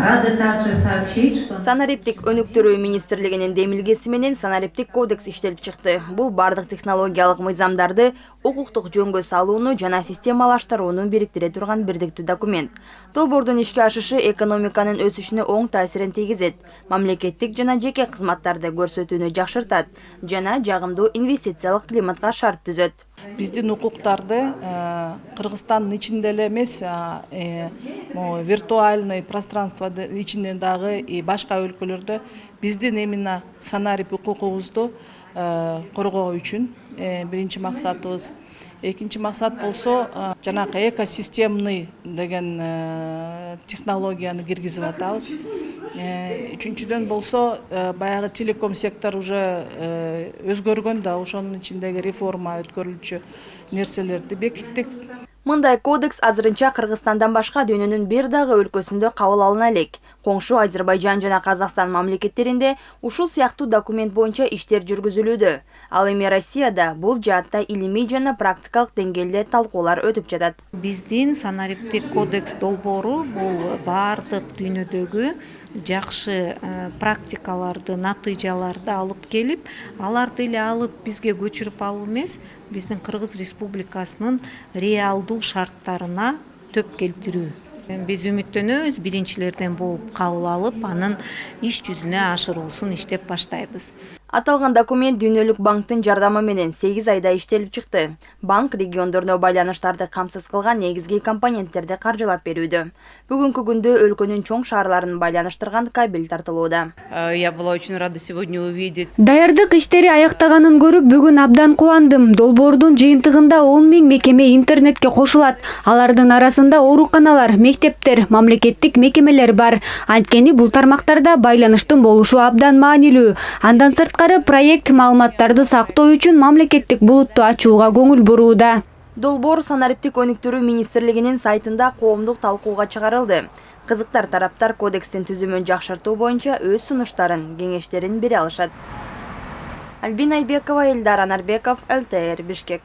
Рада также сообщить, что Санариптик өнүктүрүү министрлигинин демилгеси менен санариптик кодекс иштелип чыкты. Бул бардык технологиялык мыйзамдарды укуктук жөнгө салууну жана системалаштырууну бириктире турган бирдиктүү документ. Долбоордун ишке ашышы экономиканын өсүшүнө оң таасирин тийгизет, мамлекеттик жана жеке кызматтарды көрсөтүүнү жакшыртат жана жагымдуу инвестициялык климатка шарт түзөт. Биздин укуктарды Кыргызстандын ичинде эле эмес, виртуальный пространство ичинде дагы и башка өлкөлөрдө биздин именно санарип укугубузду коргоо үчүн биринчи максатыбыз. Экинчи максат болсо жанакы экосистемный деген технологияны киргизип атабыз. Үчүнчүдөн болсо баягы телеком сектор уже өзгөргөн да, ошонун ичиндеги реформа өткөрүлчү нерселерди бекиттик. Мындай кодекс азырынча Кыргызстандан башка дүйнөнүн бир дагы өлкөсүндө кабыл алына элек. Коңшу Азербайжан жана Казакстан мамлекеттеринде ушул сыяктуу документ боюнча иштер жүргүзүлүүдө. Ал эми Россияда бул жаатта илимий жана практикалык деңгээлде талкуулар өтүп жатат. Биздин санариптик кодекс долбоору бул бардык дүйнөдөгү жакшы практикаларды, натыйжаларды алып келип, аларды эле алып бизге көчүрүп алуу эмес, биздин Кыргыз Республикасынын реалдуу шарттарына төп келтирүү. Биз үмүттөнөбүз, биринчилерден болуп кабыл алып, анын иш жүзүнө ашыруусун иштеп баштайбыз. Аталган документ Дүйнөлүк банктын жардамы менен 8 айда иштелип чыкты. Банк региондордо байланыштарды камсыз кылган негизги компоненттерди каржылап берүүдө. Бүгүнкү күндө өлкөнүн чоң шаарларын байланыштырган кабель тартылууда. Я была очень рада сегодня увидеть. Даярдык иштери аяктаганын көрүп, бүгүн абдан кубандым. Долбоордун жыйынтыгында 10 000 мекеме интернетке кошулат. Алардын арасында ооруканалар, мектептер, мамлекеттик мекемелер бар. Анткени бул тармактарда байланыштын болушу абдан маанилүү. Андан сырткары проект маалыматтарды сактоо үчүн мамлекеттик булутту ачууга көңүл бурууда. Долбоор санариптик өнүктүрүү министрлигинин сайтында коомдук талкууга чыгарылды. Кызыктар тараптар кодекстин түзүмүн жакшыртуу боюнча өз сунуштарын, кеңештерин бере алышат. Альбина Айбекова, Элдар Анарбеков, ЛТР, Бишкек.